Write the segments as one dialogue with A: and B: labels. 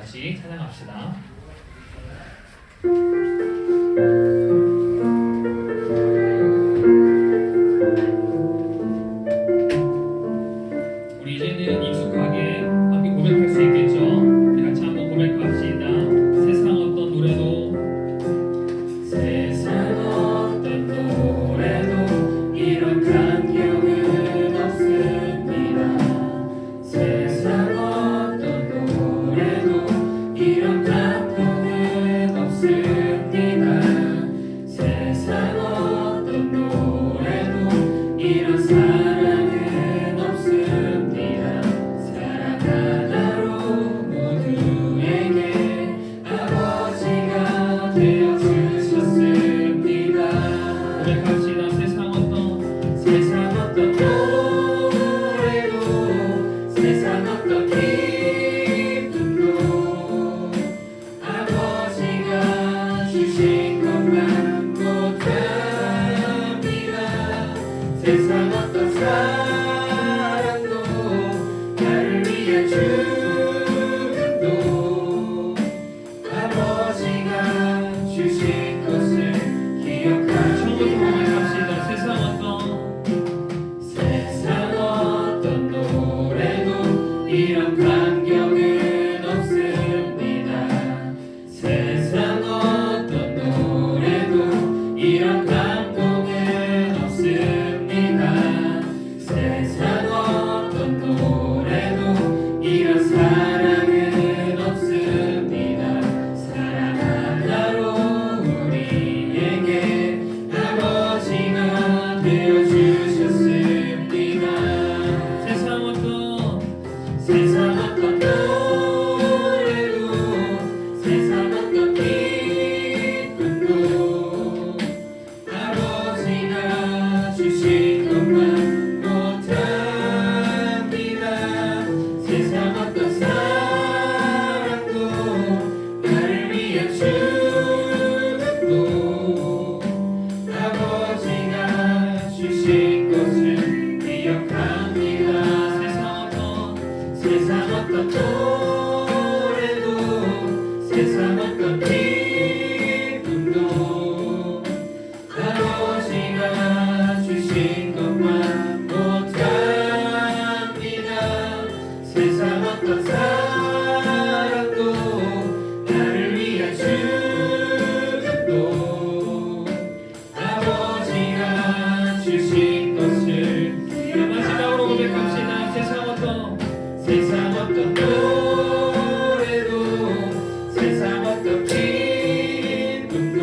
A: 같이 찬양합시다. 우리 이제는 익숙하게 함께 고백할 수 있겠죠? 우리 같이 한번 고백합시다. 세상 어떤 노래도 이런 감격은 없습니다. 세상 어떤 노래도 이런 감동은 없습니다. 세상 어떤 노래도 이런 사랑은 없습니다. 사랑 하나로 모두에게 아버지가 되어주셨습니다. 고백합시다. 세상 어떤 노래도 세상 어떤 기쁨도 아버지가 주신 것만 못합니다. 세상 어떤 사랑도 나를 위해 죽음도 아버지가 주신 것을 기억하고 고백합시다. 세상 어떤 노래도 이런 감격은 없습니다. 세상 어떤 노래도 이런 감동은 없습니다. 세상 어떤 노래도 이런 사랑은 없습니다. 사랑 하나로 우리에게 아버지가 되어주셨습니다. 세상 어떤 노래도 세상 어떤 기쁨도 아버지가 주신 것만 못합니다. 세상 어떤 사랑도 나를 위해 죽음도 아버지가 주신 것을 기억합니다. 세상 어떤 노래도 세상 어떤 기쁨도 아버지가 주신 것만 못합니다. 세상 어떤 사랑도 나를 위해 죽음도 아버지가 주신 것을 마지막으로 고백합시다. 세상 어떤 노래도 세상 어떤 기쁨도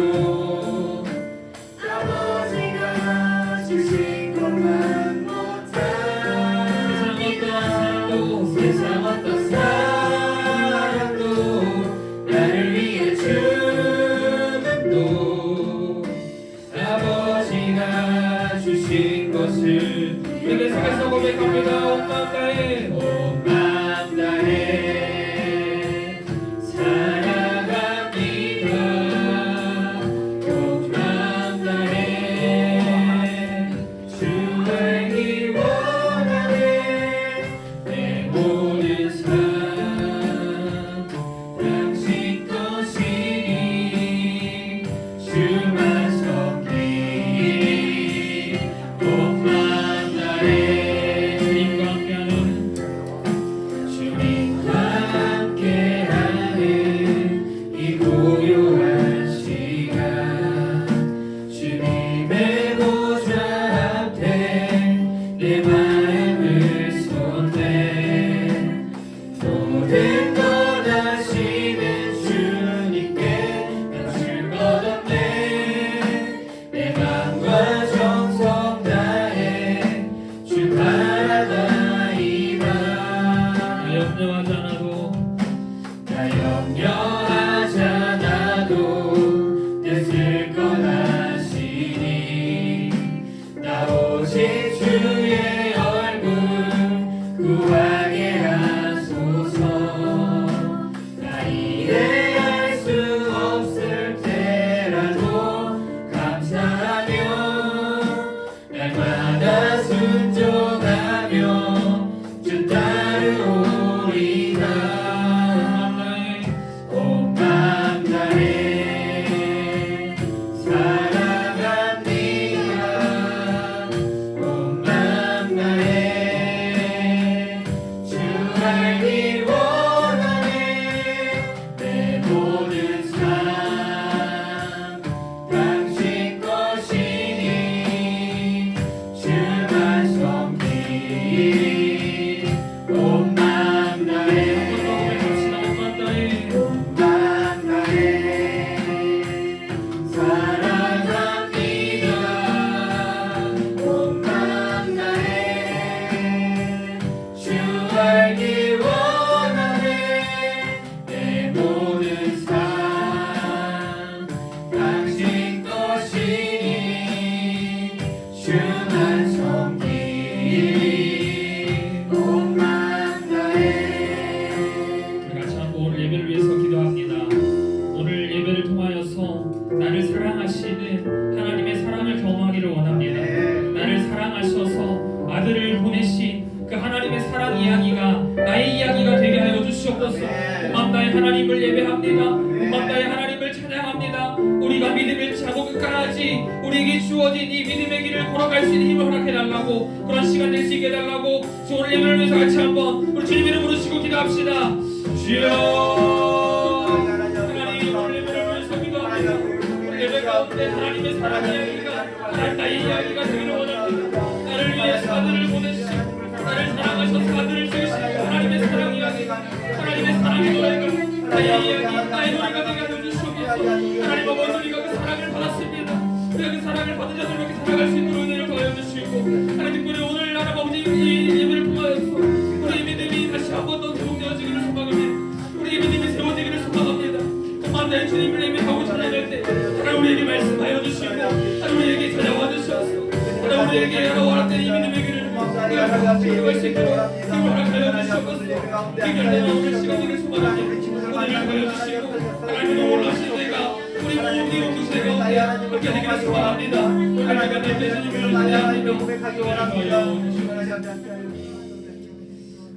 A: 아버지가 주신 것만 못합니다. 세상 어떤 사랑도 나를 위해 죽음도 아버지가 주신 것을 우리 속에서 고백합니다. 온 마음 다해 사랑합니다. 온 마음 다해 주 알기 원하네. 내 모든 삶 당신 것이니 주만 섬기리. 온 마음 다해 주님과 함께하는 이 고요한 시간 주님의 보좌 앞에 내 마음을 쏟네. 모든 것 아시는 주님께 멈출 것 없네. 내 맘과 정성 다해 주 바라다이다. 나 염려하지 않아도 됐을 것 아시니. 나 오직 주의 얼굴 구하게 하소서. 나 이해할 수 없을 때라도 감사하며 날마다 순종하며 주 따르오리다. 고맙다의 하나님을 예배합니다. 고맙다의 하나님을 찬양합니다. 우리가 믿음을 차고 끝까지 우리에게 주어진 이 믿음의 길을 걸어갈 수 있는 힘을 허락해달라고, 그런 시간 될 수 있게 해달라고 오늘 예배를 위해서 같이 한번 우리 주님 이름 부르시고 기도합시다. 주여, 하나님 오늘 예배를 위해서 기도합니다. 우리 예배 가운데 하나님의 사랑 이야기가, 나의 이야기가 되기를 원합니다. 나를 위해서 아들을 보내시고 나를 사랑하셔서 아들을 주시고 하나님의 사랑 이야기가, 하나님의 사랑의 노래가 나의 이야기, 나의 노래가 되게 하여 주시옵소서. 하나님 아버지, 우리가 그 사랑을 받았습니다. 우리가 그 사랑을 받은 자들 이렇게 살아갈 수 있도록 은혜를 더하여 주시고, 하나님 특별히 오늘 하나님 아버지 이 예배를 통하여서 우리의 믿음이 다시 한 번 더 두동되어지기를 소망합니다. 우리의 믿음이 세워지기를 소망합니다. 고맙다의 주님을 예배하고 찬양할 때 하나님 우리에게 말씀하여 주시고, 하나님 우리에게 찾아와 주셔서 하나님 우리에게 원하는 이 믿음의 길을 우리가 지켜갈 수 있도록 힘을 허락하여 주시옵소서. 기결되는 오늘 시간을 소망합니다. 오늘 하여 주시고 하나님 놀라신 내가 우리 모든 이웃 세가 함께 되기를 소망합니다. 우리가 내 주님을 찬양하며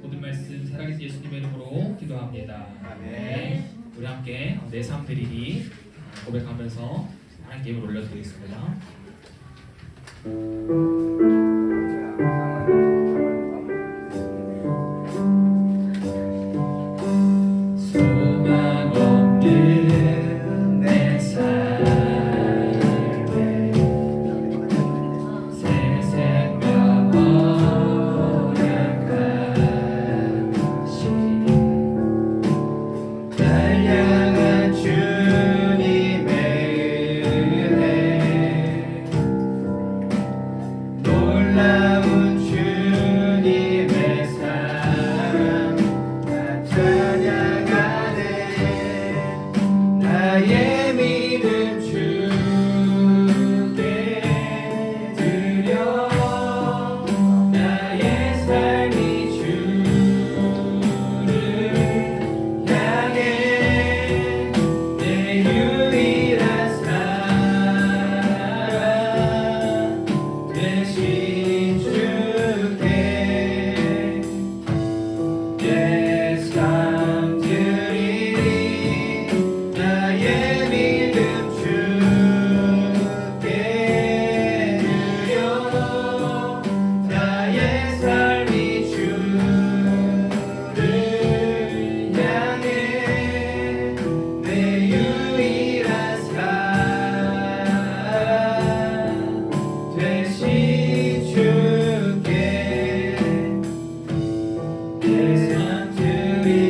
A: 모든 말씀 살아계신 예수님의 이름으로 기도합니다. 네. 우리 함께 내 삶 드리기 고백하면서 하나님께 힘을 올려드리겠습니다. 소망 없는 내 삶에 새 생명 허락하시 날 향한 주님의 은혜, 놀라운 주님의 사랑 나 찬양하네. 나의 믿음 주께 드려, 나의 삶이 주를 향해 내 유일한 사랑 되신 주께 내 삶 드리리. 나의 믿음 주께 드려, 나의 삶이 주를 향해 내 유일한 사랑 되신 주께 내 삶 드리리.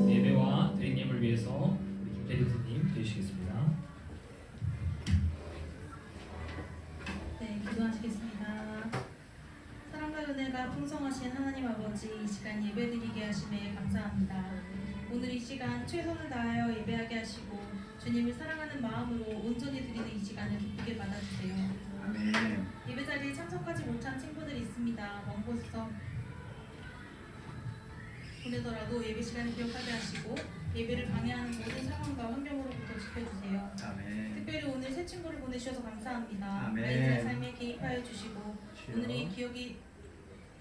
A: 예배와 드린 예물 위해서 우리 김태리 교수님 되시겠습니다.
B: 네, 기도하시겠습니다. 사랑과 은혜가 풍성하신 하나님 아버지, 이 시간 예배드리게 하심에 감사합니다. 오늘 이 시간 최선을 다하여 예배하게 하시고 주님을 사랑하는 마음으로 온전히 드리는 이 시간을 기쁘게 받아주세요.
C: 아멘.
B: 예배 자리에 참석하지 못한 친구들이 있습니다. 먼 곳에서 보내더라도 예배 시간을 기억하게 하시고 예배를 방해하는 모든 상황과 환경으로부터 지켜주세요.
C: 아멘.
B: 특별히 오늘 새 친구를 보내주셔서 감사합니다.
C: 아멘.
B: 아이들의 삶에 개입하여 주시고
C: 주여.
B: 오늘의 기억이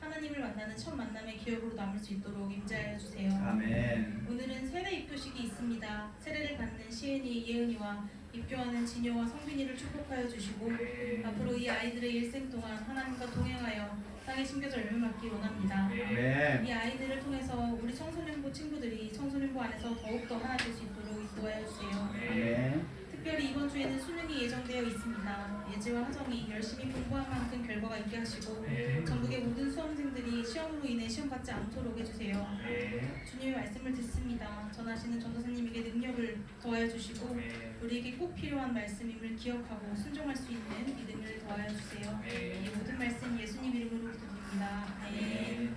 B: 하나님을 만나는 첫 만남의 기억으로 남을 수 있도록 임재하여 주세요.
C: 아멘.
B: 오늘은 세례 입교식이 있습니다. 세례를 받는 시은이, 예은이와 입교하는 진효와 성빈이를 축복하여 주시고 앞으로 이 아이들의 일생 동안 하나님과 동행하여 땅에 심겨져 열매 맡기 원합니다.
C: 아멘.
B: 이 아이들을 통해서 우리 청소년부 친구들이 청소년부 안에서 더욱더 하나 될 수 있도록 인도하여 주세요.
C: 아멘.
B: 특별히 이번 주에는 수능이 예정되어 있습니다. 예지와 하정이 열심히 공부한 만큼 결과가 있게 하시고 전국의 모든 수험생들이 시험으로 인해 시험 받지 않도록 해주세요. 주님의 말씀을 듣습니다. 전하시는 전도사님에게 능력을 더하여 주시고 우리에게 꼭 필요한 말씀임을 기억하고 순종할 수 있는 믿음을 더하여 주세요. 이 모든 말씀 예수님 이름으로 기도드립니다. 아멘.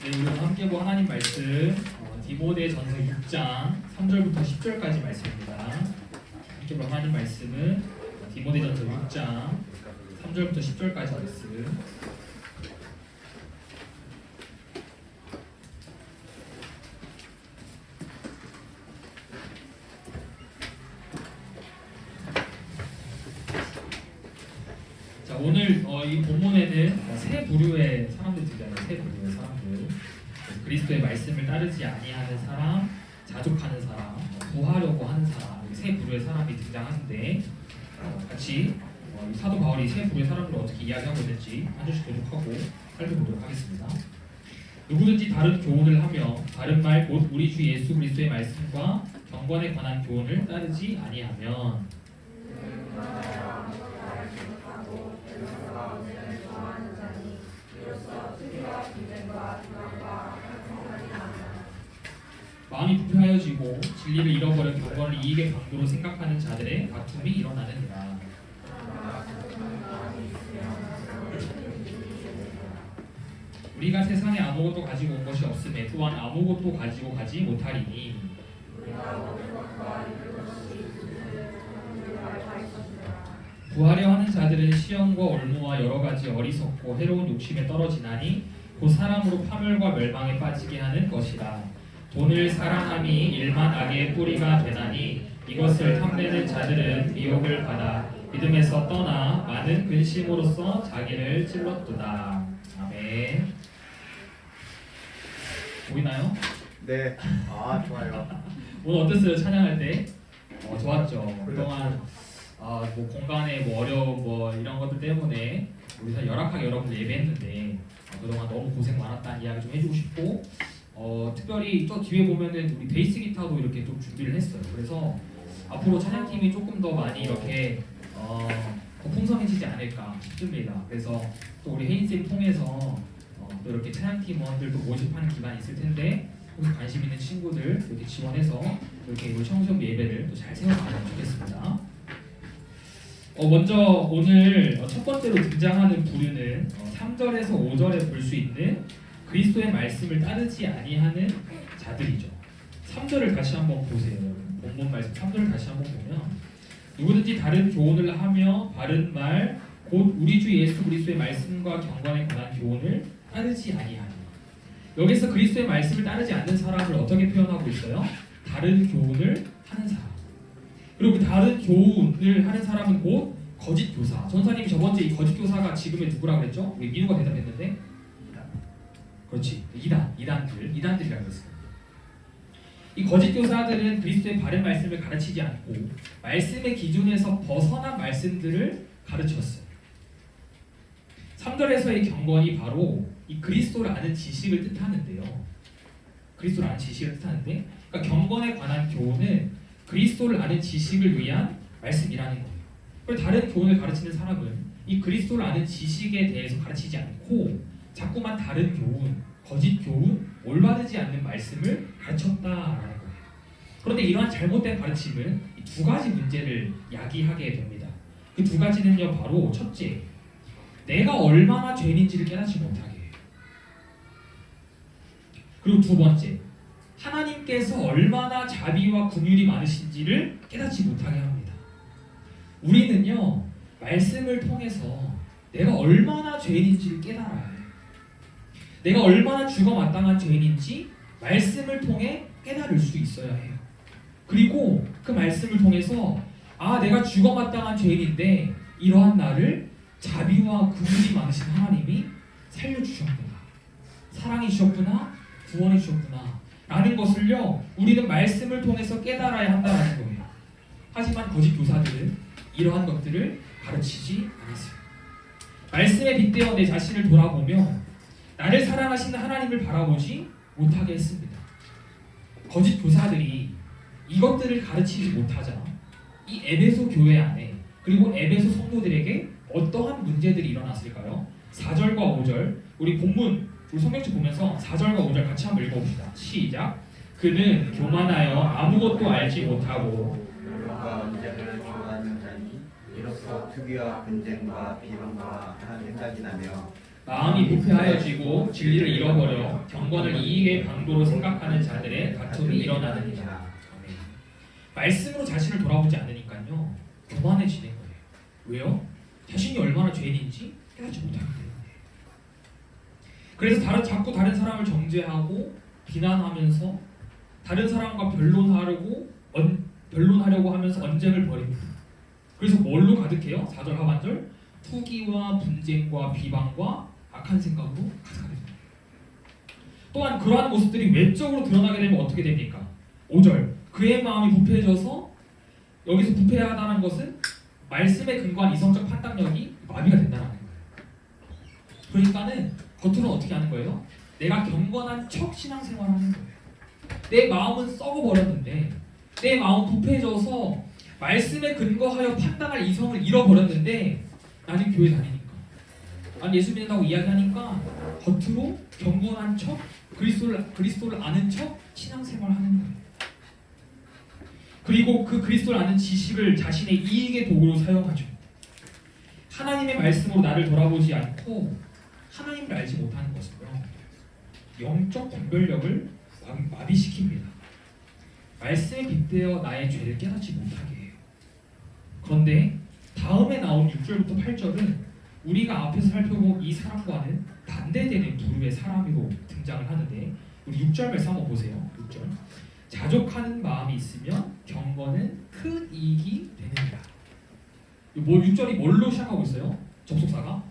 A: 네, 우리 함께 본 하나님 말씀 디모데전서 6장 3절부터 10절까지 말씀입니다. 함께 본 하나님 말씀은 디모데전서 6장 3절부터 10절까지 말씀. 오늘 이 본문에는 세 부류의 사람들이 등장해요. 세 부류의 사람들. 그리스도의 말씀을 따르지 아니하는 사람, 자족하는 사람, 구하려고 하는 사람, 이세 부류의 사람이 등장하는데 같이 이 사도 바울이 세 부류의 사람들을 어떻게 이야기하고 있는지 한 줄씩 교독하고 살펴보도록 하겠습니다. 누구든지 다른 교훈을 하며 다른 말 곧 우리 주 예수 그리스도의 말씀과 경건에 관한 교훈을 따르지 아니하면 마음이 부패하여지고 진리를 잃어버려 경건을 이익의 방도로 생각하는 자들의 다툼이 일어나느니라. 우리가 세상에 아무것도 가지고 온 것이 없음에 또한 아무것도 가지고 가지 못하리니 구하려 하는 자들은 시험과 올무와 여러 가지 어리석고 해로운 욕심에 떨어지나니 곧 사람으로 파멸과 멸망에 빠지게 하는 것이라. 돈을 사랑함이 일만 악의 뿌리가 되나니 이것을 탐내는 자들은 미혹을 받아 믿음에서 떠나 많은 근심으로써 자기를 찔렀도다. 아멘. 보이나요?
C: 네. 아, 좋아요.
A: 오늘 어땠어요? 찬양할 때? 좋았죠.
C: 그렇죠.
A: 그동안 뭐 공간에 뭐 어려움 뭐 이런 것들 때문에 우리 다 열악하게 여러분 예배했는데 그동안 너무 고생 많았다는 이야기 좀 해주고 싶고 특별히 저 뒤에 보면은 우리 베이스 기타도 이렇게 좀 준비를 했어요. 그래서 앞으로 찬양팀이 조금 더 많이 이렇게 더 풍성해지지 않을까 싶습니다. 그래서 또 우리 혜인쌤 통해서 또 이렇게 찬양팀원들도 모집하는 기간이 있을 텐데 혹시 관심 있는 친구들 이렇게 지원해서 이렇게 우리 청소년 예배를 또 잘 세워가면 좋겠습니다. 먼저 오늘 첫 번째로 등장하는 부류는 3절에서 5절에 볼 수 있는 그리스도의 말씀을 따르지 아니하는 자들이죠. 3절을 다시 한번 보세요. 본문 말씀 3절을 다시 한번 보면 누구든지 다른 교훈을 하며 바른 말 곧 우리 주 예수 그리스도의 말씀과 경건에 관한 교훈을 따르지 아니하니. 여기서 그리스도의 말씀을 따르지 않는 사람을 어떻게 표현하고 있어요? 다른 교훈을 하는 사람. 그리고 그 다른 교훈을 하는 사람은 곧 거짓 교사. 전사님이 저번주에 이 거짓 교사가 지금의 누구라고 그랬죠? 우리 민우가 대답했는데 그렇지. 이단들이라고 했어요. 이 거짓 교사들은 그리스도의 바른 말씀을 가르치지 않고 말씀의 기준에서 벗어난 말씀들을 가르쳤어요. 3절에서의 경건이 바로 이 그리스도를 아는 지식을 뜻하는데요. 그리스도를 아는 지식을 뜻하는데 그러니까 경건에 관한 교훈은 그리스도를 아는 지식을 위한 말씀이라는 거예요. 그리고 다른 교훈을 가르치는 사람은 이 그리스도를 아는 지식에 대해서 가르치지 않고 자꾸만 다른 교훈, 거짓 교훈, 올바르지 않는 말씀을 가르쳤다라는 거예요. 그런데 이러한 잘못된 가르침은 이 두 가지 문제를 야기하게 됩니다. 그 두 가지는요, 바로 첫째, 내가 얼마나 죄인인지를 깨닫지 못하게 해요. 그리고 두 번째, 하나님께서 얼마나 자비와 긍휼이 많으신지를 깨닫지 못하게 합니다. 우리는요, 말씀을 통해서 내가 얼마나 죄인인지를 깨달아야 해요. 내가 얼마나 죽어마땅한 죄인인지 말씀을 통해 깨달을 수 있어야 해요. 그리고 그 말씀을 통해서 내가 죽어마땅한 죄인인데 이러한 나를 자비와 긍휼이 많으신 하나님이 살려주셨구나, 사랑해 주셨구나, 구원해 주셨구나 라는 것을요, 우리는 말씀을 통해서 깨달아야 한다는 거예요. 하지만 거짓 교사들은 이러한 것들을 가르치지 않았어요. 말씀에 빗대어 내 자신을 돌아보며 나를 사랑하시는 하나님을 바라보지 못하게 했습니다. 거짓 교사들이 이것들을 가르치지 못하자 이 에베소 교회 안에 그리고 에베소 성도들에게 어떠한 문제들이 일어났을까요? 4절과 5절 우리 본문 우리 성경책 보면서 4절과 5절 같이 한번 읽어봅시다. 시작. 그는 교만하여 아무것도 알지 못하고
C: 물론과 언제를 좋아하는 자니 이로써 투기와 분쟁과 비방과 하는 생각이 나며
A: 마음이 부패하여지고 진리를 잃어버려 경건을 이익의 방도로 생각하는 자들의 다툼이 일어나느니라. 말씀으로 자신을 돌아보지 않으니까요, 교만해지는 거예요. 왜요? 자신이 얼마나 죄인인지 깨닫지 못하기 때문에. 그래서 자꾸 다른 사람을 정죄하고 비난하면서 다른 사람과 변론하려고 하면서 언쟁을 벌입니다. 그래서 뭘로 가득해요? 4절 하반절 투기와 분쟁과 비방과 악한 생각으로 가득하게 됩니다. 또한 그러한 모습들이 외적으로 드러나게 되면 어떻게 됩니까? 5절 그의 마음이 부패해져서 여기서 부패하다는 것은 말씀에 근거한 이성적 판단력이 마비가 된다는 거예요. 그러니까는 겉으로는 어떻게 하는 거예요? 내가 경건한 척 신앙생활을 하는 거예요. 내 마음은 썩어버렸는데 내 마음 부패해져서 말씀에 근거하여 판단할 이성을 잃어버렸는데 나는 교회 다니니까 난 예수 믿는다고 이야기하니까 겉으로 경건한 척 그리스도를 아는 척 신앙생활을 하는 거예요. 그리고 그 그리스도를 아는 지식을 자신의 이익의 도구로 사용하죠. 하나님의 말씀으로 나를 돌아보지 않고 하나님을 알지 못하는 것은요 영적 분별력을 마비시킵니다. 말씀에 빗대어 나의 죄를 깨닫지 못하게 해요. 그런데 다음에 나온 6절부터 8절은 우리가 앞에서 살펴본 이 사람과는 반대되는 부류의 사람으로 등장을 하는데 우리 6절 말씀 한번 보세요. 6절 자족하는 마음이 있으면 경건은 큰 이익이 되느니라. 6절이 뭘로 시작하고 있어요? 접속사가?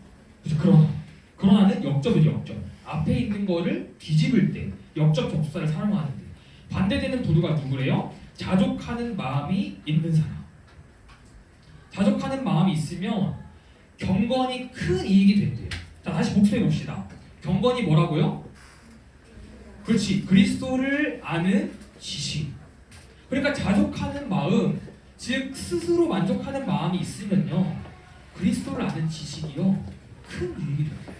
A: 그렇죠. 그러나는 역접이죠. 역접. 앞에 있는 거를 뒤집을 때 역접 접속사를 사용하는데 반대되는 부류가 누구래요? 자족하는 마음이 있는 사람. 자족하는 마음이 있으면 경건이 큰 이익이 된대요. 자, 다시 복습해 봅시다. 경건이 뭐라고요? 그렇지. 그리스도를 아는 지식. 그러니까 자족하는 마음, 즉 스스로 만족하는 마음이 있으면요 그리스도를 아는 지식이요 큰 이익이 됩니다.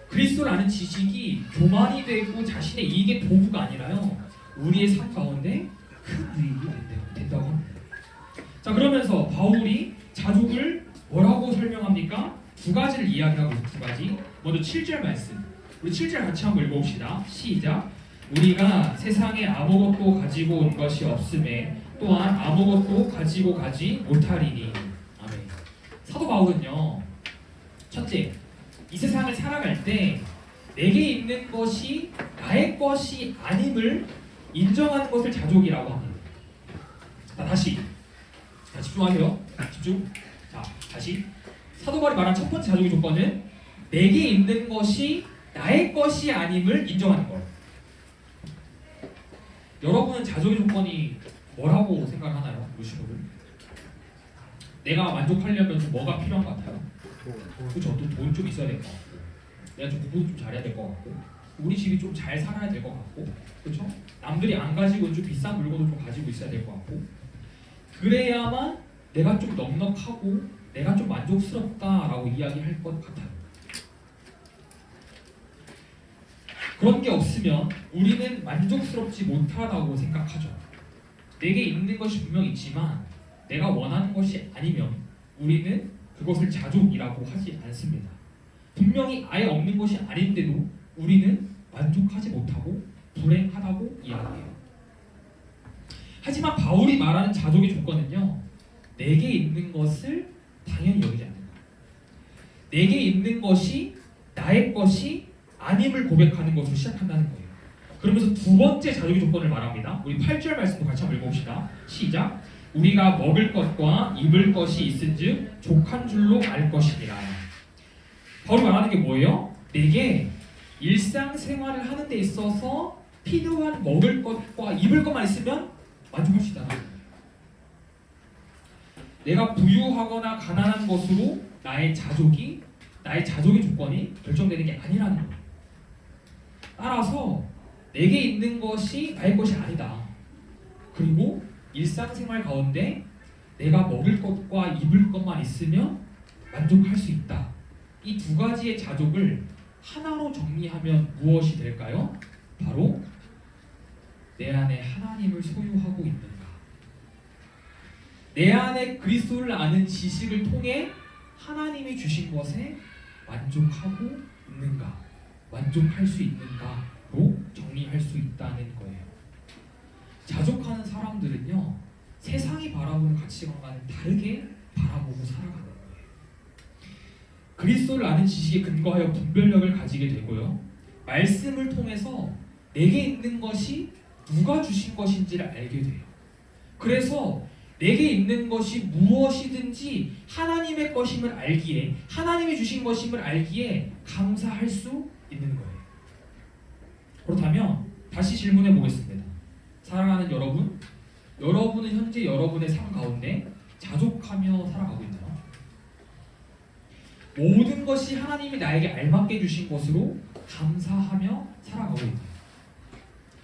A: 그리스도를 아는 지식이 교만이 되고 자신의 이익의 도구가 아니라요 우리의 삶 가운데 큰 이익이 된다고 합니다. 자, 그러면서 바울이 자족을 뭐라고 설명합니까? 두 가지를 이야기하고 있습니다. 두 가지. 먼저 7절 말씀. 우리 7절 같이 한번 읽어봅시다. 시작. 우리가 세상에 아무것도 가지고 온 것이 없음에 또한 아무것도 가지고 가지 못하리니. 아멘. 사도 바울은요 첫째, 이 세상을 살아갈 때 내게 있는 것이 나의 것이 아님을 인정하는 것을 자족이라고 합니다. 자, 다시. 자, 집중하세요. 집중. 자, 다시. 사도 바울이 말한 첫 번째 자족의 조건은 내게 있는 것이 나의 것이 아님을 인정하는 것. 여러분은 자족의 조건이 뭐라고 생각하나요? 우리 친구들? 내가 만족하려면 좀 뭐가 필요한 것 같아요? 그렇죠. 또 돈 좀 있어야 될 것 같고 내가 좀 공부 좀 잘해야 될 것 같고 우리 집이 좀 잘 살아야 될 것 같고 그렇죠? 남들이 안 가지고 좀 비싼 물건을 좀 가지고 있어야 될 것 같고 그래야만 내가 좀 넉넉하고 내가 좀 만족스럽다라고 이야기할 것 같아요. 그런 게 없으면 우리는 만족스럽지 못하다고 생각하죠. 내게 있는 것이 분명 있지만 내가 원하는 것이 아니면 우리는 그것을 자족이라고 하지 않습니다. 분명히 아예 없는 것이 아닌데도 우리는 만족하지 못하고 불행하다고 이야기해요. 하지만 바울이 말하는 자족의 조건은요 내게 있는 것을 당연히 여기지 않는다. 내게 있는 것이 나의 것이 아님을 고백하는 것으로 시작한다는 거예요. 그러면서 두 번째 자족의 조건을 말합니다. 우리 8절 말씀도 같이 한번 읽어봅시다. 시작. 우리가 먹을 것과 입을 것이 있은즉 족한 줄로 알 것이니라. 바울이 말하는 게 뭐예요? 내게 일상생활을 하는 데 있어서 필요한 먹을 것과 입을 것만 있으면 만족할 수 있다는 거예요. 내가 부유하거나 가난한 것으로 나의 자족의 조건이 결정되는 게 아니라는 거예요. 따라서 내게 있는 것이 나의 것이 아니다. 그리고 일상생활 가운데 내가 먹을 것과 입을 것만 있으면 만족할 수 있다. 이 두 가지의 자족을 하나로 정리하면 무엇이 될까요? 바로 내 안에 하나님을 소유하고 있는가. 내 안에 그리스도를 아는 지식을 통해 하나님이 주신 것에 만족하고 있는가, 만족할 수 있는가로 정리할 수 있다는 거예요. 자족하는 사람들은요 세상이 바라보는 가치관과는 다르게 바라보고 살아가는 거예요. 그리스도를 아는 지식에 근거하여 분별력을 가지게 되고요 말씀을 통해서 내게 있는 것이 누가 주신 것인지를 알게 돼요. 그래서 내게 있는 것이 무엇이든지 하나님의 것임을 알기에, 하나님이 주신 것임을 알기에 감사할 수 있는 거예요. 그렇다면 다시 질문해 보겠습니다. 사랑하는 여러분, 여러분은 현재 여러분의 삶 가운데 자족하며 살아가고 있나요? 모든 것이 하나님이 나에게 알맞게 주신 것으로 감사하며 살아가고 있나요?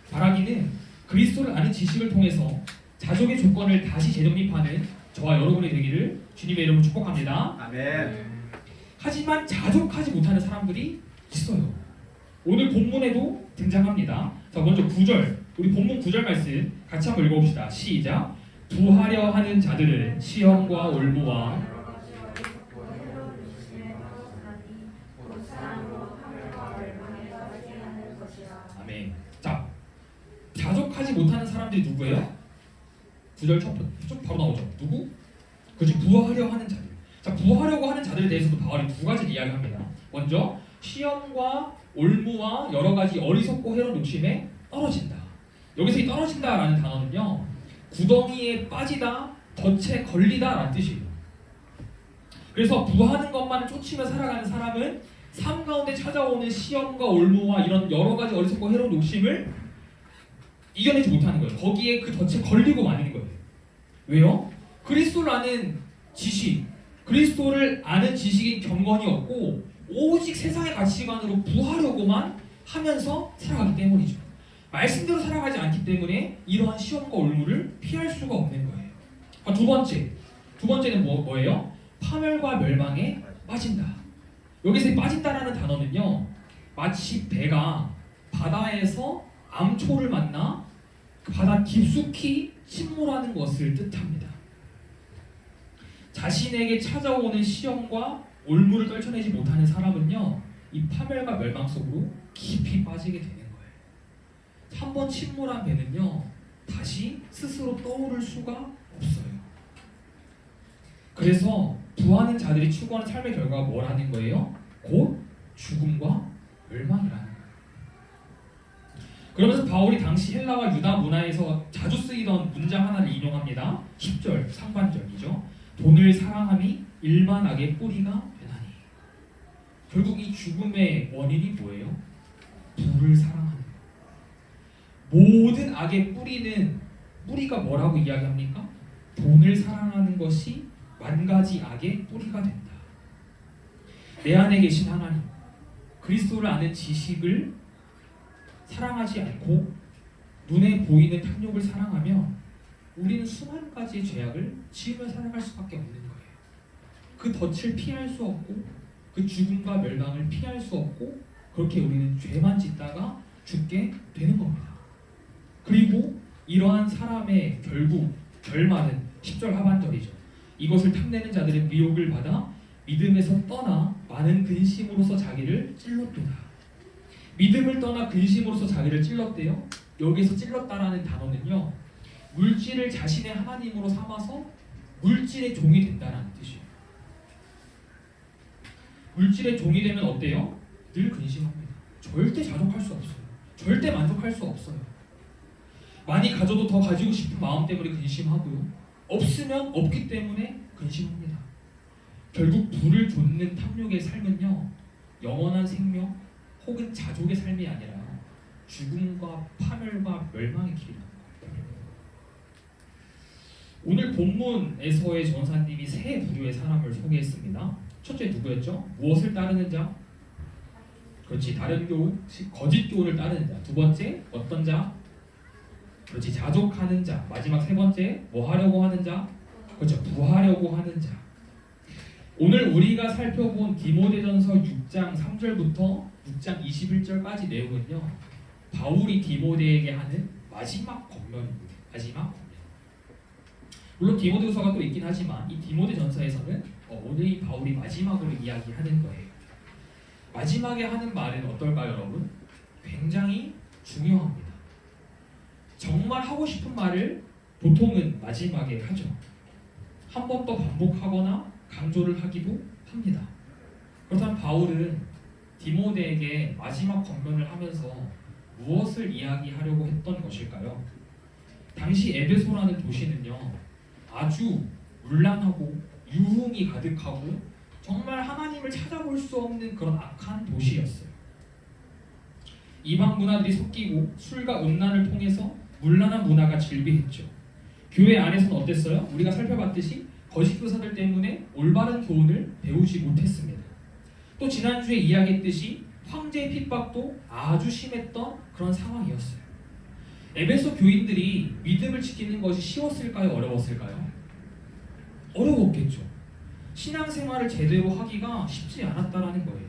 A: 바라기는 그리스도를 아는 지식을 통해서 자족의 조건을 다시 재정립하는 저와 여러분이 되기를 주님의 이름으로 축복합니다.
C: 아멘.
A: 하지만 자족하지 못하는 사람들이 있어요. 오늘 본문에도 등장합니다. 자, 먼저 9절, 우리 본문 9절 말씀 같이 한번 읽어봅시다. 시작. 부하려 하는 자들은 시험과 올무와 아멘. 자, 자족하지 못하는 사람들이 누구예요? 9절 좀 바로 나오죠. 누구? 그렇지, 부하려 하는 자들. 자, 부하려고 하는 자들에 대해서도 바울이 두 가지를 이야기합니다. 먼저 시험과 올무와 여러 가지 어리석고 해로운 욕심에 떨어진다. 여기서 이 떨어진다라는 단어는요, 구덩이에 빠지다, 덫에 걸리다라는 뜻이에요. 그래서 부하는 것만을 쫓으며 살아가는 사람은 삶 가운데 찾아오는 시험과 올무와 이런 여러 가지 어리석고 해로운 욕심을 이겨내지 못하는 거예요. 거기에 그 덫에 걸리고 마는 거예요. 왜요? 그리스도를 아는 지식, 그리스도를 아는 지식이 경건이 없고 오직 세상의 가치관으로 부하려고만 하면서 살아가기 때문이죠. 말씀대로 살아가지 않기 때문에 이러한 시험과 올무를 피할 수가 없는 거예요. 두 번째는 뭐예요? 파멸과 멸망에 빠진다. 여기서 빠진다라는 단어는요, 마치 배가 바다에서 암초를 만나 바다 깊숙이 침몰하는 것을 뜻합니다. 자신에게 찾아오는 시험과 올무를 떨쳐내지 못하는 사람은요, 이 파멸과 멸망 속으로 깊이 빠지게 되는 거예요. 한번 침몰한 배는요, 다시 스스로 떠오를 수가 없어요. 그래서 부하는 자들이 추구하는 삶의 결과가 뭐라는 거예요? 곧 죽음과 멸망이라는 거예요. 그러면서 바울이 당시 헬라와 유다 문화에서 자주 쓰이던 문장 하나를 인용합니다. 10절 상반절이죠. 돈을 사랑함이 일만 악의 뿌리가 되나니. 결국 이 죽음의 원인이 뭐예요? 부를 사랑하는 거예요. 모든 악의 뿌리가 뭐라고 이야기합니까? 돈을 사랑하는 것이 만 가지 악의 뿌리가 된다. 내 안에 계신 하나님, 그리스도를 아는 지식을 사랑하지 않고 눈에 보이는 탐욕을 사랑하며 우리는 수만 가지의 죄악을 지으며 살아갈 수밖에 없는 거예요. 그 덫을 피할 수 없고 그 죽음과 멸망을 피할 수 없고 그렇게 우리는 죄만 짓다가 죽게 되는 겁니다. 그리고 이러한 사람의 결국 결말은 10절 하반절이죠. 이것을 탐내는 자들의 미혹을 받아 믿음에서 떠나 많은 근심으로서 자기를 찔렀도다. 믿음을 떠나 근심으로서 자기를 찔렀대요. 여기서 찔렀다라는 단어는요, 물질을 자신의 하나님으로 삼아서 물질의 종이 된다는 뜻이에요. 물질의 종이 되면 어때요? 늘 근심합니다. 절대 자족할 수 없어요. 절대 만족할 수 없어요. 많이 가져도 더 가지고 싶은 마음 때문에 근심하고요. 없으면 없기 때문에 근심합니다. 결국 부를 좇는 탐욕의 삶은요, 영원한 생명 혹은 자족의 삶이 아니라 죽음과 파멸과 멸망의 길이라는 거예요. 오늘 본문에서의 전사님이 세 부류의 사람을 소개했습니다. 첫째 누구였죠? 무엇을 따르는 자? 그렇지, 다른 교훈, 거짓 교훈을 따르는 자. 두 번째, 어떤 자? 그렇지, 자족하는 자. 마지막 세 번째, 뭐 하려고 하는 자? 그렇죠, 부하려고 하는 자. 오늘 우리가 살펴본 디모데전서 6장 3절부터 6장 21절까지 내용은요, 바울이 디모데에게 하는 마지막 권면입니다. 마지막 권면. 물론 디모데후서가 또 있긴 하지만 이 디모데전서에서는 오늘 이 바울이 마지막으로 이야기하는 거예요. 마지막에 하는 말은 어떨까요, 여러분? 굉장히 중요합니다. 정말 하고 싶은 말을 보통은 마지막에 하죠. 한 번 더 반복하거나 강조를 하기도 합니다. 그렇다면 바울은 디모데에게 마지막 권면을 하면서 무엇을 이야기하려고 했던 것일까요? 당시 에베소라는 도시는요, 아주 문란하고 유흥이 가득하고 정말 하나님을 찾아볼 수 없는 그런 악한 도시였어요. 이방 문화들이 섞이고 술과 음란을 통해서 문란한 문화가 즐비했죠. 교회 안에서는 어땠어요? 우리가 살펴봤듯이 거짓 교사들 때문에 올바른 교훈을 배우지 못했습니다. 또 지난주에 이야기했듯이 황제의 핍박도 아주 심했던 그런 상황이었어요. 에베소 교인들이 믿음을 지키는 것이 쉬웠을까요? 어려웠을까요? 어려웠겠죠. 신앙생활을 제대로 하기가 쉽지 않았다라는 거예요.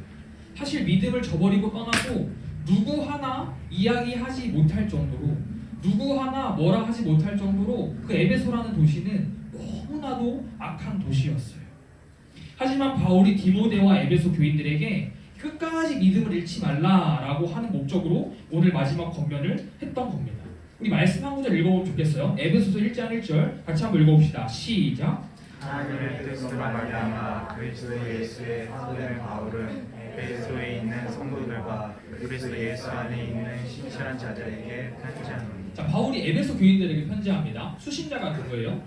A: 사실 믿음을 저버리고 떠나고 누구 하나 이야기하지 못할 정도로, 누구 하나 뭐라 하지 못할 정도로 그 에베소라는 도시는 너무나도 악한 도시였어요. 하지만 바울이 디모데와 에베소 교인들에게 끝까지 믿음을 잃지 말라라고 하는 목적으로 오늘 마지막 권면을 했던 겁니다. 우리 말씀 한 구절 읽어보면 좋겠어요. 에베소서 1장 1절 같이 한번 읽어봅시다. 시작.
D: 하나님의 뜻으로 말미암아 그리스도 예수의 사도된 바울은 에베소에 있는 성도들과 그리스도 예수 안에 있는 신실한 자들에게 편지하노니.
A: 자, 바울이 에베소 교인들에게 편지합니다. 수신자가 그거예요.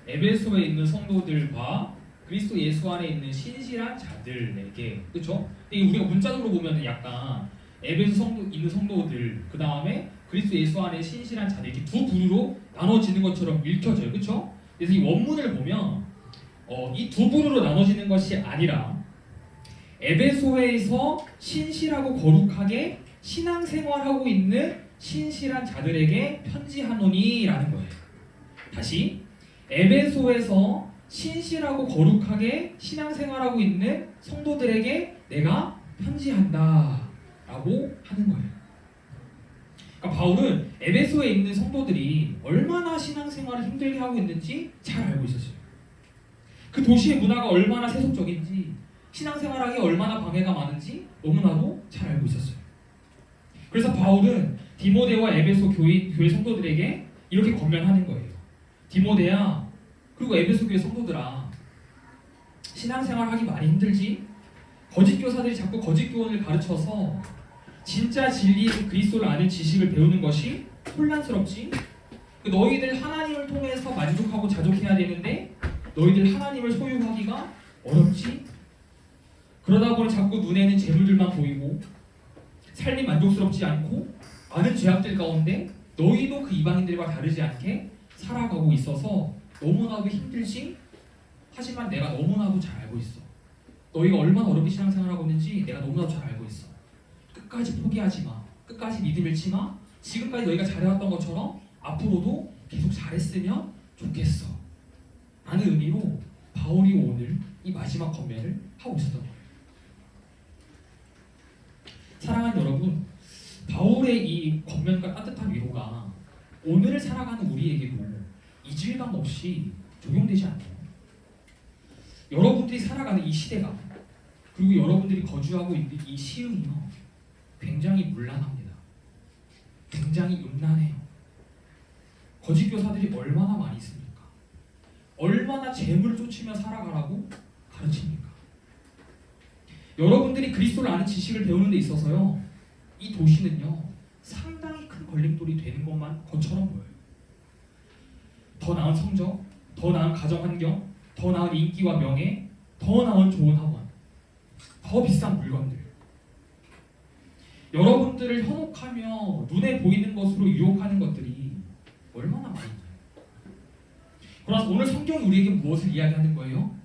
A: 에베소에 있는 성도들과 그리스도 예수 안에 있는 신실한 자들에게, 그렇죠? 우리가 문자적으로 보면은 약간 에베소 있는 성도들, 그 다음에 그리스도 예수 안에 신실한 자들 이렇게 두 부류로 나눠지는 것처럼 읽혀져요, 그렇죠? 그래서 이 원문을 보면 이 두 부류로 나눠지는 것이 아니라 에베소에서 신실하고 거룩하게 신앙생활하고 있는 신실한 자들에게 편지하노니라는 거예요. 다시, 에베소에서 신실하고 거룩하게 신앙생활하고 있는 성도들에게 내가 편지한다 라고 하는 거예요. 그러니까 바울은 에베소에 있는 성도들이 얼마나 신앙생활을 힘들게 하고 있는지 잘 알고 있었어요. 그 도시의 문화가 얼마나 세속적인지, 신앙생활하기 얼마나 방해가 많은지 너무나도 잘 알고 있었어요. 그래서 바울은 디모데와 에베소 교회 성도들에게 이렇게 권면하는 거예요. 디모데야, 그리고 에베소 교회 성도들아, 신앙생활하기 많이 힘들지? 거짓 교사들이 자꾸 거짓 교훈을 가르쳐서 진짜 진리인 그리스도를 아는 지식을 배우는 것이 혼란스럽지? 너희들 하나님을 통해서 만족하고 자족해야 되는데 너희들 하나님을 소유하기가 어렵지? 그러다 보니 자꾸 눈에는 재물들만 보이고 삶이 만족스럽지 않고 많은 죄악들 가운데 너희도 그 이방인들과 다르지 않게 살아가고 있어서 너무나도 힘들지? 하지만 내가 너무나도 잘 알고 있어. 너희가 얼마나 어렵게 신앙생활하고 있는지 내가 너무나도 잘 알고 있어. 끝까지 포기하지 마. 끝까지 믿음 잃지 마. 지금까지 너희가 잘해왔던 것처럼 앞으로도 계속 잘했으면 좋겠어. 라는 의미로 바울이 오늘 이 마지막 권면을 하고 있었던 거예요. 사랑하는 여러분, 바울의 이 권면과 따뜻한 위로가 오늘을 살아가는 우리에게도 이질감 없이 적용되지 않나요? 여러분들이 살아가는 이 시대가, 그리고 여러분들이 거주하고 있는 이 시흥이요, 굉장히 문란합니다. 굉장히 음란해요. 거짓 교사들이 얼마나 많이 있습니까? 얼마나 재물을 쫓으며 살아가라고 가르칩니까? 여러분들이 그리스도를 아는 지식을 배우는 데 있어서요, 이 도시는요 상당히 큰 걸림돌이 되는 것처럼 보여요. 더 나은 성적, 더 나은 가정환경, 더 나은 인기와 명예, 더 나은 좋은 학원, 더 비싼 물건들, 여러분들을 현혹하며 눈에 보이는 것으로 유혹하는 것들이 얼마나 많이 있나요? 그러나 오늘 성경이 우리에게 무엇을 이야기하는 거예요?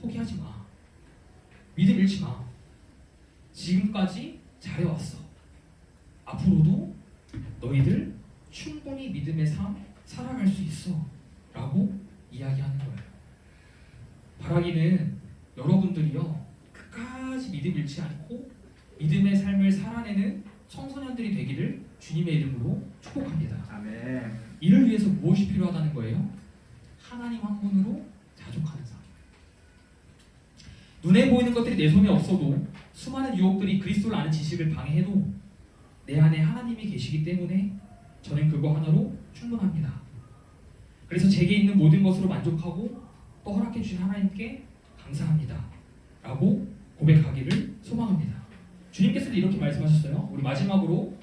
A: 포기하지 마. 믿음 잃지 마. 지금까지 잘해왔어. 앞으로도 너희들 충분히 믿음의 삶 살아갈 수 있어 라고 이야기하는 거예요. 바라기는 여러분들이요 끝까지 믿음 잃지 않고 믿음의 삶을 살아내는 청소년들이 되기를 주님의 이름으로 축복합니다.
D: 아멘.
A: 이를 위해서 무엇이 필요하다는 거예요? 하나님 한 분으로 자족하는 삶. 눈에 보이는 것들이 내 손에 없어도 수많은 유혹들이 그리스도를 아는 지식을 방해해도 내 안에 하나님이 계시기 때문에 저는 그거 하나로 충분합니다. 그래서 제게 있는 모든 것으로 만족하고 또 허락해 주신 하나님께 감사합니다 라고 고백하기를 소망합니다. 주님께서도 이렇게 말씀하셨어요. 우리 마지막으로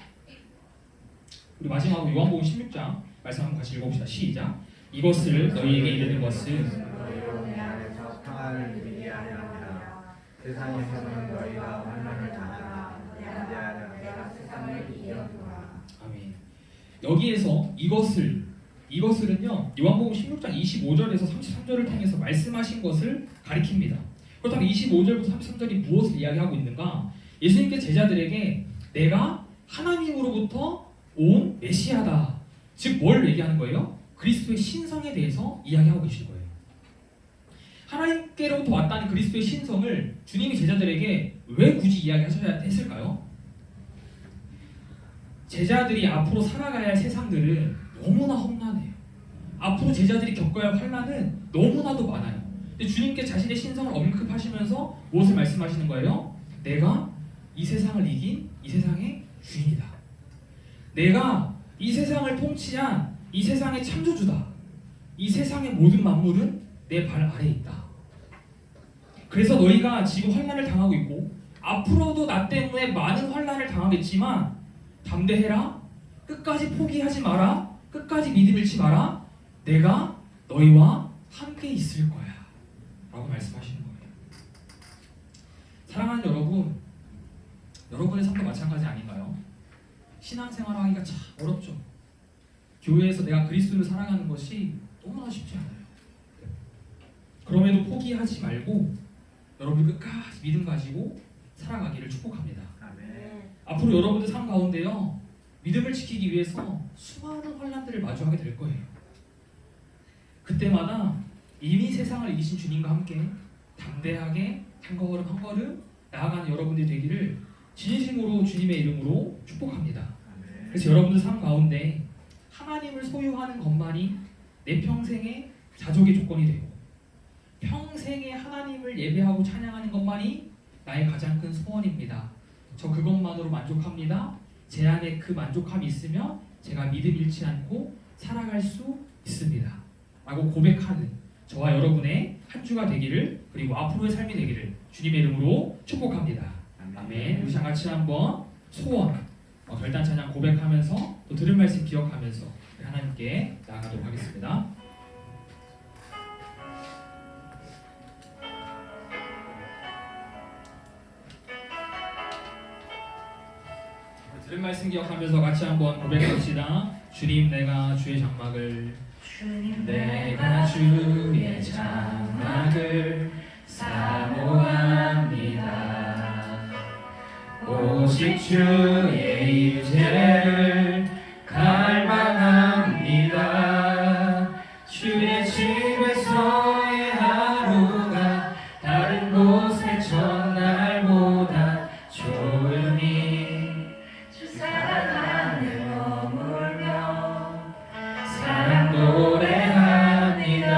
A: 요한복음 16장 말씀 한번 같이 읽어봅시다. 시작. 이것을 너희에게 이르는 것은
D: 너희로 내 안에서 평안을 누리게 하려 함이라. 세상에서는 너희가 환난을 당하나 담대하라. 내가 세상을 이겨노라.
A: 아멘. 여기에서 이것을은요 요한복음 16장 25절에서 33절을 통해서 말씀하신 것을 가리킵니다. 그렇다면 25절부터 33절이 무엇을 이야기하고 있는가? 예수님께 제자들에게 내가 하나님으로부터 온 메시아다. 즉 뭘 얘기하는 거예요? 그리스도의 신성에 대해서 이야기하고 계신 거예요. 하나님께로부터 왔다는 그리스도의 신성을 주님이 제자들에게 왜 굳이 이야기하셔야 했을까요? 제자들이 앞으로 살아가야 할 세상들은 너무나 험난해요. 앞으로 제자들이 겪어야 할 환난은 너무나도 많아요. 근데 주님께 자신의 신성을 언급하시면서 무엇을 말씀하시는 거예요? 내가 이 세상을 이긴 이 세상의 주인이다. 내가 이 세상을 통치한 이 세상의 창조주다. 이 세상의 모든 만물은 내 발 아래에 있다. 그래서 너희가 지금 환난을 당하고 있고 앞으로도 나 때문에 많은 환난을 당하겠지만 담대해라. 끝까지 포기하지 마라. 끝까지 믿음 잃지 마라. 내가 너희와 함께 있을 거야. 라고 말씀하시는 거예요. 사랑하는 여러분, 여러분의 삶도 마찬가지 아닌가요? 신앙생활 하기가 참 어렵죠. 교회에서 내가 그리스도를 살아가는 것이 너무나 쉽지 않아요. 그럼에도 포기하지 말고 여러분 끝까지 믿음 가지고 살아가기를 축복합니다.
D: 아멘.
A: 앞으로 여러분들 삶 가운데요 믿음을 지키기 위해서 수많은 환난들을 마주하게 될 거예요. 그때마다 이미 세상을 이기신 주님과 함께 담대하게 한 걸음 한 걸음 나아가는 여러분들이 되기를 진심으로 주님의 이름으로 축복합니다.
D: 아멘.
A: 그래서 여러분들 삶 가운데 하나님을 소유하는 것만이 내 평생의 자족의 조건이 되고 평생에 하나님을 예배하고 찬양하는 것만이 나의 가장 큰 소원입니다. 저 그것만으로 만족합니다. 제 안에 그 만족함이 있으면 제가 믿음 잃지 않고 살아갈 수 있습니다. 라고 고백하는 저와 여러분의 한 주가 되기를 그리고 앞으로의 삶이 되기를 주님의 이름으로 축복합니다. 아멘. 우리 다 같이 한번 소원 결단 찬양 고백하면서 또 들은 말씀 기억하면서 하나님께 나아가도록 하겠습니다. 들은 말씀 기억하면서 같이 한번 고백합시다. 주님 내가 주의 장막을 내가 주의 장막을 사모합니다. 오직 주의 임재를 갈망합니다. 주의 집에서의 하루가 다른 곳의 첫날보다 좋으니 주 사랑 안에 머물며 사랑 노래합니다.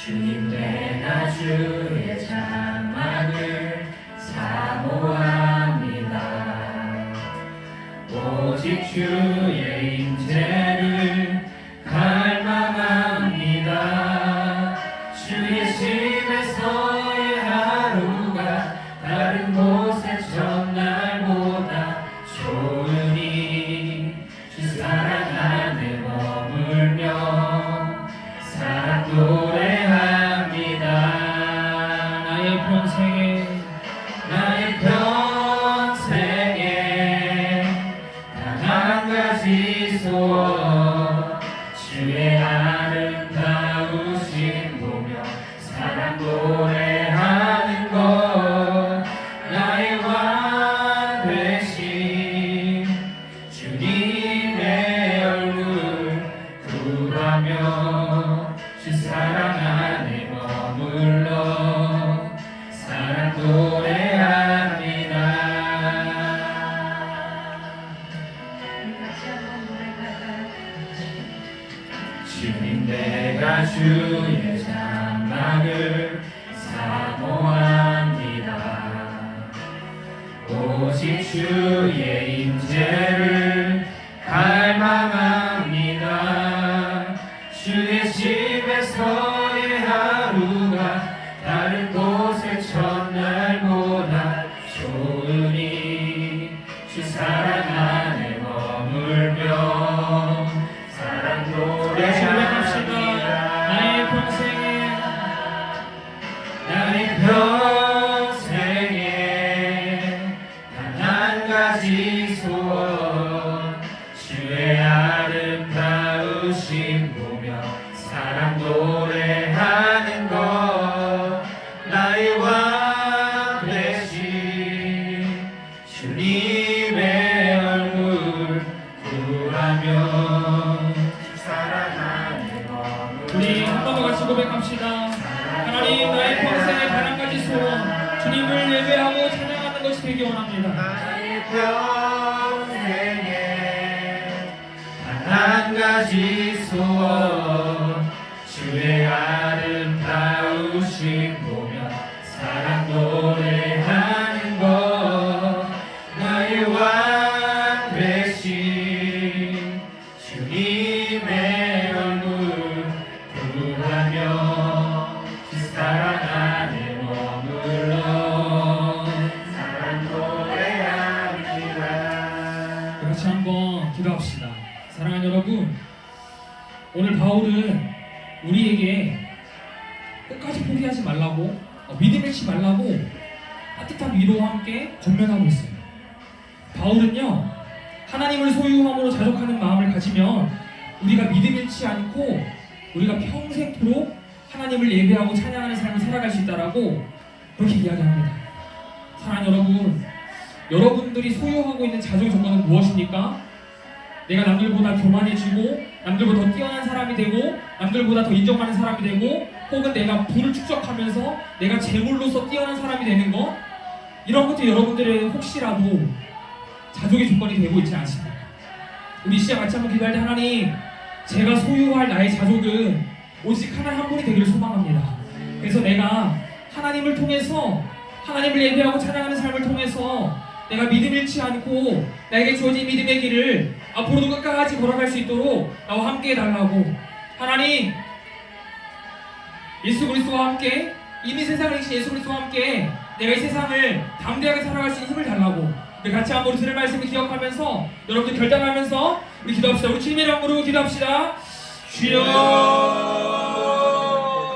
A: 주님 내가 주의 장막을 사모합니다. 오직 주의 임재를 갈망합니다. 주의 집에서의 하루가 다른 곳의 첫날보다 좋으니 주 사랑 안에 머물며 사랑 노래합니다. 나의 평생에 단 한 가지 소원 주의 아름다우신 보며 사랑 노래하는 것 나의 왕 되신 주님의 얼굴 구하며 주 사랑 안에 머물러 사랑 노래합니다. 주님 내가 주의 장막을 사모합니다. 오직 주의 임재를 갈망합니다. 주의 집에서의 하루가 다른 곳의 첫날보다 좋으니 주 같이 고백합시다. 나의
D: 평생에 단 한 가지 소원 주의 아름다우신 보며 사랑 노래하는 것 나의 왕 되신 주님의 얼굴 구하며 사랑하는
A: 우리 한 번 더 같이 고백합시다. 하나님, 나의 평생에 단 한 가지 소원, 주님을 예배하고 찬양하는 것이 되기 원합니다.
D: 나의 평생에 단 한 가지 소원 주의 아름다우신 보며 사랑 노래하는 것 나의 왕 되신 주님의 얼굴 구하며 사랑 안에 머물러 사랑 노래합니다.
A: 같이 한번 기도합시다. 사랑하는 여러분, 오늘 바울은 우리에게 끝까지 포기하지 말라고, 믿음 잃지 말라고 따뜻한 위로와 함께 권면하고 있어요. 바울은요, 하나님을 소유함으로 자족하는 마음을 가지면 우리가 믿음 잃지 않고 우리가 평생토록 하나님을 예배하고 찬양하는 삶을 살아갈 수 있다라고 그렇게 이야기합니다. 사랑하는 여러분, 여러분들이 소유하고 있는 자족의 조건은 무엇입니까? 내가 남들보다 교만해지고 남들보다 더 뛰어난 사람이 되고 남들보다 더 인정받는 사람이 되고 혹은 내가 부를 축적하면서 내가 재물로서 뛰어난 사람이 되는 것, 이런 것도 여러분들의 혹시라도 자족의 조건이 되고 있지 않습니까? 우리 시작 같이 한번 기도할 때, 하나님, 제가 소유할 나의 자족은 오직 하나님 한 분이 되기를 소망합니다. 그래서 내가 하나님을 통해서 하나님을 예배하고 찬양하는 삶을 통해서 내가 믿음 잃지 않고 나에게 주어진 믿음의 길을 앞으로도 끝까지 걸어갈 수 있도록 나와 함께 해달라고. 하나님, 예수 그리스도와 함께, 이미 세상을 이기신 예수 그리스도와 함께 내가 이 세상을 담대하게 살아갈 수 있는 힘을 달라고. 우리 같이 한번 우리 들을 말씀을 기억하면서 여러분들 결단하면서 우리 기도합시다. 우리 주님의 이름으로 기도합시다. 주여,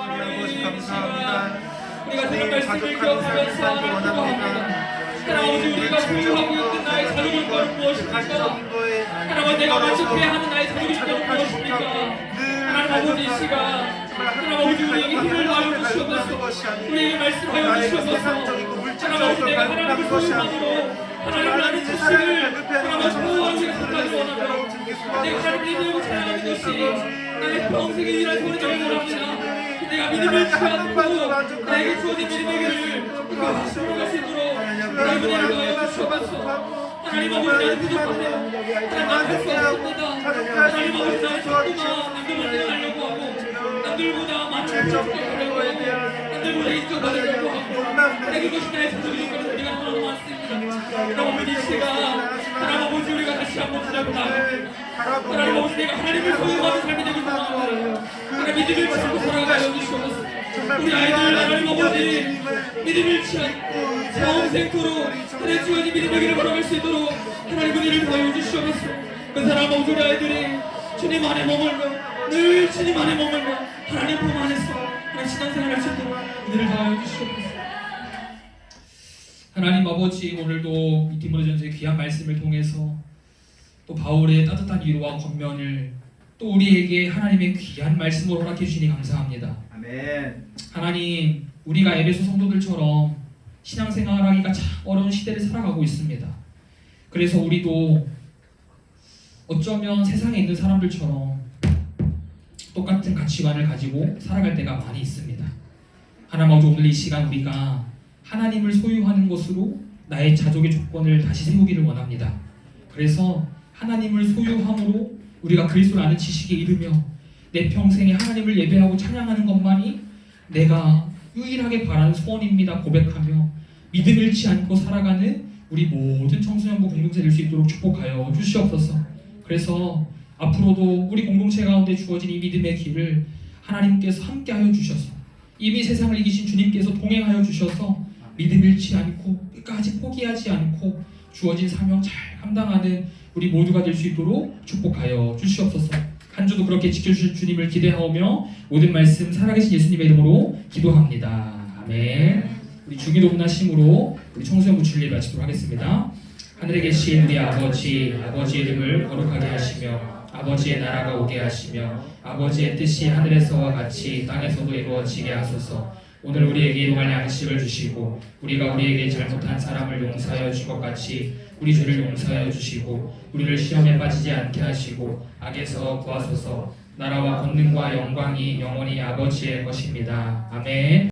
A: 하나님, 이 시간 우리가 들은 말씀을 기억하면서 하나님 기도합니다. 하나님 아버지, 우리가 소유하고 있는 나의 자족의 것은 무엇입니까? 하나님, 내가 만족해야 하는 나의 자족의 것은 무엇입니까? 하나님 아버지, 이 시간 하나님 아버지, 우리에게 힘을 다하여 주시옵소서. 우리에게 말씀하여 주시옵소서. 하나님 아버지, 내가 하나님을 소유함으로 하나님을 아는 지식을 하나님을 소유하는 것까지 원합니다. 내가 하나님을 예배하고 찬양하는 것이 나의 평생의 일할 소원을 원합니다. 내가 믿음을 취하고 나에게 주어진 믿음의 길을 끝까지 걸어갈 수 있도록 하나님을 인도하여 주시옵소서. 하나님 아버지, 나는 부족합니다. 하나님, 나는 할 수 없습니다. 하나님 아버지, 나는 자꾸만 남들보다 뛰어나려고 하고 남들보다 많은 것을 하려고 하고 남들보다 인정받으려고 하고 하나님, 이것이 나의 자존심 때문에 우리가 너무 많습니다. 하나님 아버지, 이 시간 하나님 아버지, 우리가 다시 한번 붙잡고 나갑니다. 하나님 아버지, 내가 하나님을 소유하는 삶이 되길 원합니다. 하나님, 믿음을 찾고 살아가게 해주시옵소서. 우리 아이들 하나님 아버지, 믿음을 잃지 않고 평생토록 하나님 주어진 믿음의 길을 걸어갈 수 있도록 하나님 은혜를 더하여 주시옵소서. 그 사람 아버지, 우리 아이들이 주님 안에 머물며 늘 주님 안에 머물며 하나님 품 안에서 하나님 신앙생활을 할 수 있도록 은혜를 더하여 주시옵소서. 하나님 아버지, 오늘도 이 디모데전서의 귀한 말씀을 통해서 또 바울의 따뜻한 위로와 권면을 또 우리에게 하나님의 귀한 말씀으로 허락해 주시니 감사합니다.
C: 아멘.
A: 하나님, 우리가 에베소 성도들처럼 신앙생활하기가 참 어려운 시대를 살아가고 있습니다. 그래서 우리도 어쩌면 세상에 있는 사람들처럼 똑같은 가치관을 가지고 살아갈 때가 많이 있습니다. 하나님 아버지, 오늘 이 시간 우리가 하나님을 소유하는 것으로 나의 자족의 조건을 다시 세우기를 원합니다. 그래서 하나님을 소유함으로 우리가 그리스도를 아는 지식에 이르며 내 평생에 하나님을 예배하고 찬양하는 것만이 내가 유일하게 바라는 소원입니다 고백하며 믿음 잃지 않고 살아가는 우리 모든 청소년부 공동체 될 수 있도록 축복하여 주시옵소서. 그래서 앞으로도 우리 공동체 가운데 주어진 이 믿음의 길을 하나님께서 함께하여 주셔서 이미 세상을 이기신 주님께서 동행하여 주셔서 믿음 잃지 않고 끝까지 포기하지 않고 주어진 사명 잘 감당하는 우리 모두가 될 수 있도록 축복하여 주시옵소서. 한 주도 그렇게 지켜주실 주님을 기대하오며 모든 말씀 살아계신 예수님의 이름으로 기도합니다. 아멘. 우리 중기도문하심으로 우리 청소년 부출리 마치도록 하겠습니다. 하늘에 계신 우리 아버지, 아버지의 이름을 거룩하게 하시며 아버지의 나라가 오게 하시며 아버지의 뜻이 하늘에서와 같이 땅에서도 이루어지게 하소서. 오늘 우리에게 일용할 양식을 주시고 우리가 우리에게 잘못한 사람을 용서하여 줄 것 같이 우리 죄를 용서하여 주시고 우리를 시험에 빠지지 않게 하시고 악에서 구하소서. 나라와 권능과 영광이 영원히 아버지의 것입니다. 아멘.